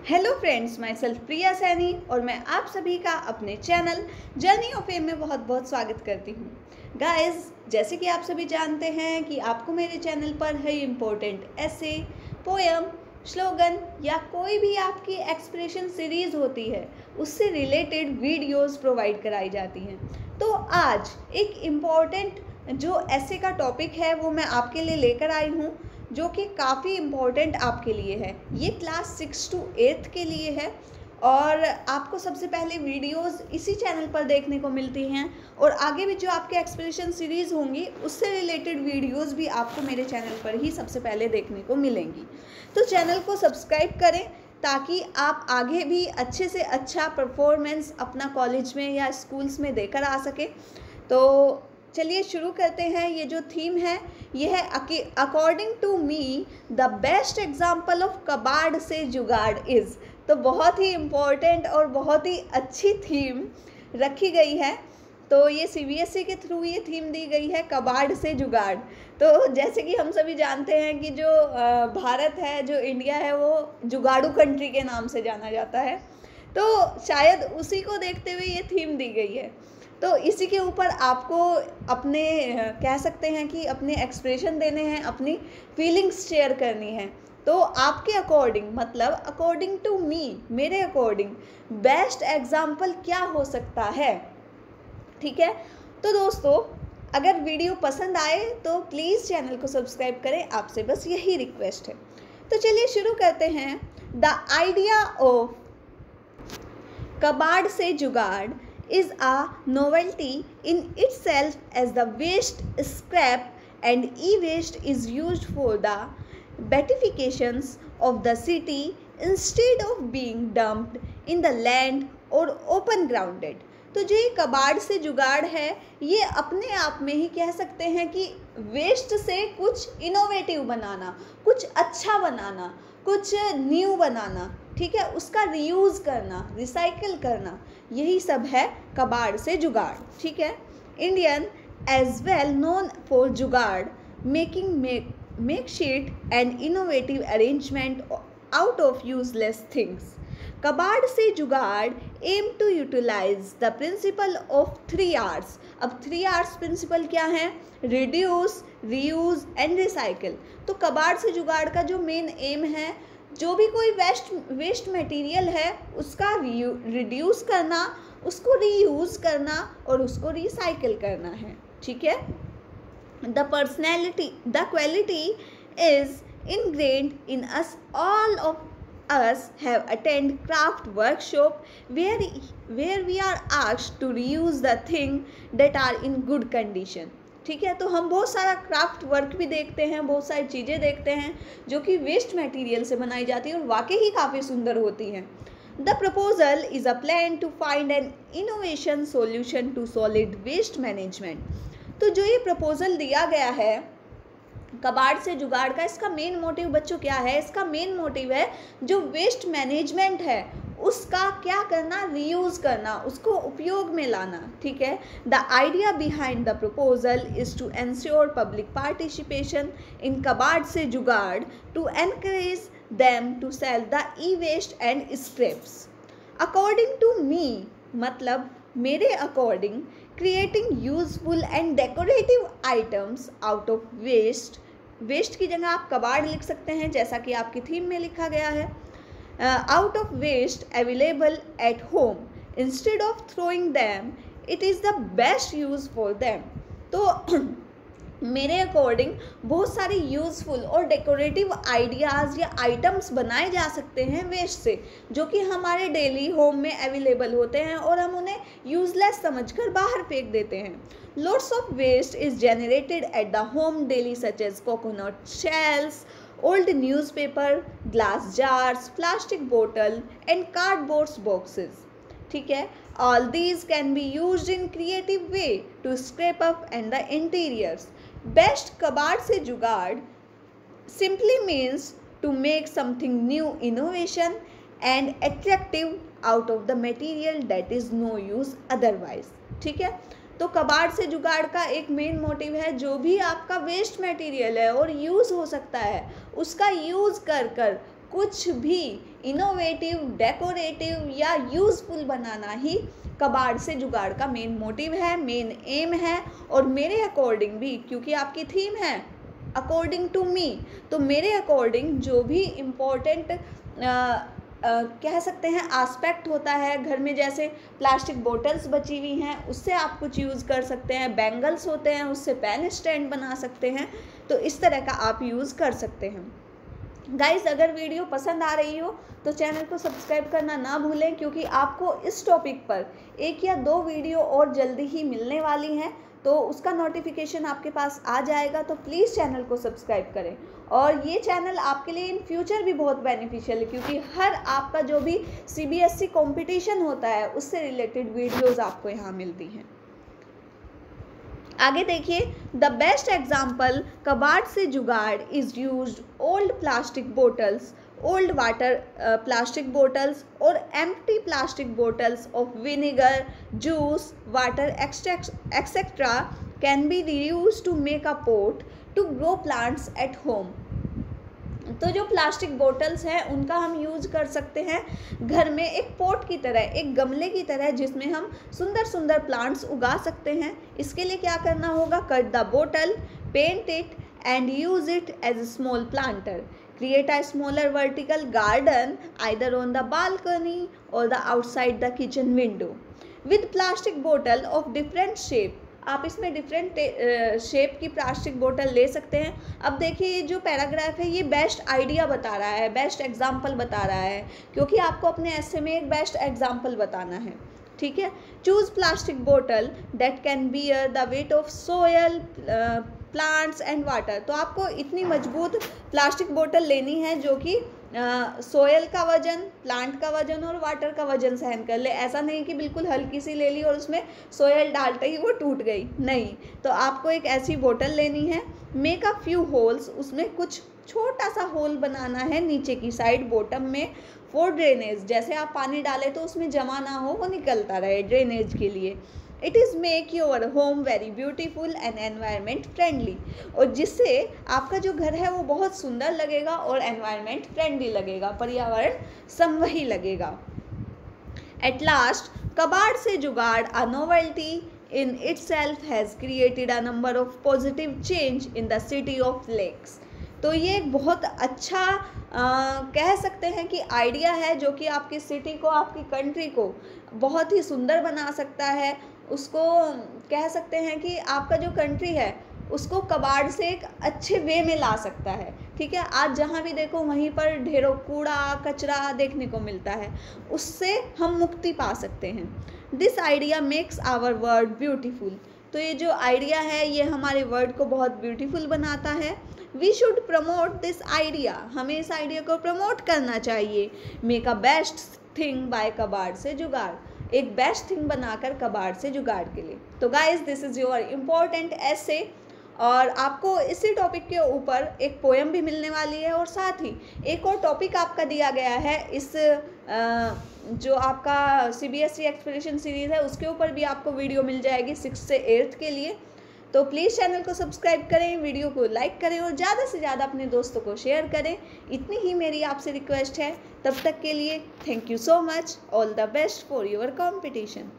Hello friends, my self प्रिया सैनी और मैं आप सभी का अपने चैनल जर्नी ऑफ एम में बहुत बहुत स्वागत करती हूँ। गाइस, जैसे कि आप सभी जानते हैं कि आपको मेरे चैनल पर है इम्पोर्टेंट ऐसे, पोएम, स्लोगन या कोई भी आपकी एक्सप्रेशन सीरीज़ होती है उससे रिलेटेड वीडियोस प्रोवाइड कराई जाती हैं। तो आज एक इम्पॉर्टेंट जो ऐसे का टॉपिक है वो मैं आपके लिए लेकर आई हूँ, जो कि काफ़ी इम्पॉर्टेंट आपके लिए है। ये क्लास 6 to 8 के लिए है और आपको सबसे पहले वीडियोस इसी चैनल पर देखने को मिलती हैं और आगे भी जो आपके एक्सप्रेशन सीरीज़ होंगी उससे रिलेटेड वीडियोस भी आपको मेरे चैनल पर ही सबसे पहले देखने को मिलेंगी। तो चैनल को सब्सक्राइब करें ताकि आप आगे भी अच्छे से अच्छा परफॉर्मेंस अपना कॉलेज में या स्कूल्स में देकर आ सके। तो चलिए शुरू करते हैं। ये जो थीम है ये है according to me the best example of कबाड़ से जुगाड़ इज़। तो बहुत ही इम्पोर्टेंट और बहुत ही अच्छी थीम रखी गई है। तो ये CBSE के थ्रू ये थीम दी गई है, कबाड़ से जुगाड़। तो जैसे कि हम सभी जानते हैं कि जो भारत है, जो इंडिया है, वो जुगाड़ू कंट्री के नाम से जाना जाता है। तो शायद उसी को देखते हुए ये थीम दी गई है। तो इसी के ऊपर आपको अपने कह सकते हैं कि अपने एक्सप्रेशन देने हैं, अपनी फीलिंग्स शेयर करनी है। तो आपके अकॉर्डिंग, मतलब अकॉर्डिंग टू मी, मेरे अकॉर्डिंग बेस्ट एग्जाम्पल क्या हो सकता है, ठीक है। तो दोस्तों, अगर वीडियो पसंद आए तो प्लीज़ चैनल को सब्सक्राइब करें, आपसे बस यही रिक्वेस्ट है। तो चलिए शुरू करते हैं। द आइडिया ऑफ कबाड़ से जुगाड़ is a novelty in itself, as the waste, scrap and e-waste is used for the beautifications of the city instead of being dumped in the land or open grounded। तो जो ये कबाड़ से जुगाड़ है, ये अपने आप में ही कह सकते हैं कि वेस्ट से कुछ इनोवेटिव बनाना, कुछ अच्छा बनाना, कुछ न्यू बनाना, ठीक है, उसका रीयूज़ करना, रिसाइकिल करना, यही सब है कबाड़ से जुगाड़, ठीक है। Indian as well known for jugaad makeshift and innovative arrangement out of useless things. कबाड़ से जुगाड़ aim to utilise the principle of 3 Rs। अब 3 Rs प्रिंसिपल क्या है? Reduce, reuse and recycle. तो कबाड़ से जुगाड़ का जो मेन एम है, जो भी कोई वेस्ट मटेरियल है उसका रिड्यूस करना, उसको रीयूज़ करना और उसको रिसाइकिल करना है, ठीक है। The quality is ingrained in us। All of us have attended craft workshop where we are asked to reuse the thing that are in good condition, ठीक है। तो हम बहुत सारा क्राफ्ट वर्क भी देखते हैं, बहुत सारी चीज़ें देखते हैं जो कि वेस्ट मटेरियल से बनाई जाती है और वाकई ही काफ़ी सुंदर होती हैं। The proposal is a plan to find an innovation solution to solid waste management. तो जो ये प्रपोजल दिया गया है कबाड़ से जुगाड़ का, इसका मेन मोटिव बच्चों क्या है? इसका मेन मोटिव है जो वेस्ट मैनेजमेंट है उसका क्या करना? रीयूज़ करना, उसको उपयोग में लाना, ठीक है। The idea behind the proposal is to ensure public participation in कबाड़ से जुगाड़ to encourage them to sell the e waste and scraps. According to me, मतलब मेरे according, creating useful and decorative items out of waste. Waste की जगह आप कबाड़ लिख सकते हैं, जैसा कि आपकी थीम में लिखा गया है। Out of waste available at home instead of throwing them, it is the best use for them. तो मेरे अकॉर्डिंग बहुत सारे यूज़फुल और डेकोरेटिव आइडियाज़ या आइटम्स बनाए जा सकते हैं वेस्ट से, जो कि हमारे डेली होम में अवेलेबल होते हैं और हम उन्हें यूज़लेस समझकर बाहर फेंक देते हैं। Lots of waste is generated at the home daily, such as coconut shells, old newspaper, glass jars, plastic bottle and cardboard boxes, ठीक है। All these can be used in creative way to scrape up and the interiors। Best कबाड़ से जुगाड़ simply means to make something new, innovation and attractive out of the material that is no use otherwise, ठीक है। तो कबाड़ से जुगाड़ का एक मेन मोटिव है, जो भी आपका वेस्ट मटेरियल है और यूज़ हो सकता है उसका यूज़ कर कुछ भी इनोवेटिव, डेकोरेटिव या यूज़फुल बनाना ही कबाड़ से जुगाड़ का मेन मोटिव है, मेन एम है। और मेरे अकॉर्डिंग भी, क्योंकि आपकी थीम है अकॉर्डिंग टू मी, तो मेरे अकॉर्डिंग जो भी इम्पोर्टेंट कह सकते हैं एस्पेक्ट होता है घर में, जैसे प्लास्टिक बोटल्स बची हुई हैं उससे आप कुछ यूज़ कर सकते हैं, बैंगल्स होते हैं उससे पेन स्टैंड बना सकते हैं, तो इस तरह का आप यूज़ कर सकते हैं। गाइस, अगर वीडियो पसंद आ रही हो तो चैनल को सब्सक्राइब करना ना भूलें, क्योंकि आपको इस टॉपिक पर 1 या 2 वीडियो और जल्दी ही मिलने वाली हैं, तो उसका नोटिफिकेशन आपके पास आ जाएगा। तो प्लीज़ चैनल को सब्सक्राइब करें। और ये चैनल आपके लिए इन फ्यूचर भी बहुत बेनिफिशियल है, क्योंकि हर आपका जो भी CBSE कंपटीशन होता है उससे रिलेटेड वीडियोज़ आपको यहाँ मिलती हैं। आगे देखिए, द बेस्ट एग्जाम्पल कबाड़ से जुगाड़ is used old plastic bottles, old water plastic bottles और empty plastic bottles of vinegar, juice, water etcetera can be reused to make a pot to grow plants at home. तो जो plastic bottles हैं उनका हम use कर सकते हैं घर में एक पॉट की तरह, एक गमले की तरह, जिसमें हम सुंदर सुंदर प्लांट्स उगा सकते हैं। इसके लिए क्या करना होगा? Cut the bottle, paint it and use it as a small planter. Create a smaller vertical garden either on the balcony or the outside the kitchen window with plastic bottle of different shape। आप इसमें different shape की plastic बोतल ले सकते हैं। अब देखिए, ये जो पैराग्राफ है ये बेस्ट आइडिया बता रहा है, बेस्ट एग्जाम्पल बता रहा है, क्योंकि आपको अपने ऐसे में एक बेस्ट एग्जाम्पल बताना है। ठीक है, चूज प्लास्टिक बोतल that can bear the weight of soil, plants and water. तो आपको इतनी मजबूत प्लास्टिक बोतल लेनी है जो कि सोयल का वजन, प्लांट का वजन और वाटर का वजन सहन कर ले। ऐसा नहीं कि बिल्कुल हल्की सी ले ली और उसमें सोयल डालते ही वो टूट गई, नहीं। तो आपको एक ऐसी बोतल लेनी है। मेक अ फ्यू होल्स, उसमें कुछ छोटा सा होल बनाना है नीचे की साइड बॉटम में, फॉर ड्रेनेज, जैसे आप पानी डालें तो उसमें जमा ना हो, वो निकलता रहे, ड्रेनेज के लिए। It is make your home very beautiful and environment friendly, और जिससे आपका जो घर है वो बहुत सुंदर लगेगा और एनवायरनमेंट फ्रेंडली लगेगा, पर्यावरण संवही लगेगा। एट लास्ट, कबाड़ से जुगाड़, अ novelty in itself has created a number of positive change in the city of lakes। तो ये एक बहुत अच्छा कह सकते हैं कि आइडिया है जो कि आपकी सिटी को, आपकी कंट्री को बहुत ही सुंदर बना सकता है। उसको कह सकते हैं कि आपका जो कंट्री है उसको कबाड़ से एक अच्छे वे में ला सकता है। ठीक है, आज जहाँ भी देखो वहीं पर ढेरों कूड़ा कचरा देखने को मिलता है, उससे हम मुक्ति पा सकते हैं। This idea makes our word beautiful. तो ये जो आइडिया है ये हमारे वर्ड को बहुत ब्यूटीफुल बनाता है। We should promote this idea, हमें इस आइडिया को प्रमोट करना चाहिए। Make a best thing by कबाड़ से जुगाड़, एक बेस्ट थिंग बनाकर कबाड़ से जुगाड़ के लिए। तो guys, this is your important essay, और आपको इसी टॉपिक के ऊपर एक पोएम भी मिलने वाली है, और साथ ही एक और टॉपिक आपका दिया गया है इस जो आपका CBSE एक्सपेडिशन सीरीज़ है उसके ऊपर भी आपको वीडियो मिल जाएगी 6th से 8th के लिए। तो प्लीज़ चैनल को सब्सक्राइब करें, वीडियो को लाइक करें और ज़्यादा से ज़्यादा अपने दोस्तों को शेयर करें। इतनी ही मेरी आपसे रिक्वेस्ट है। तब तक के लिए thank you so much. All the best for your competition.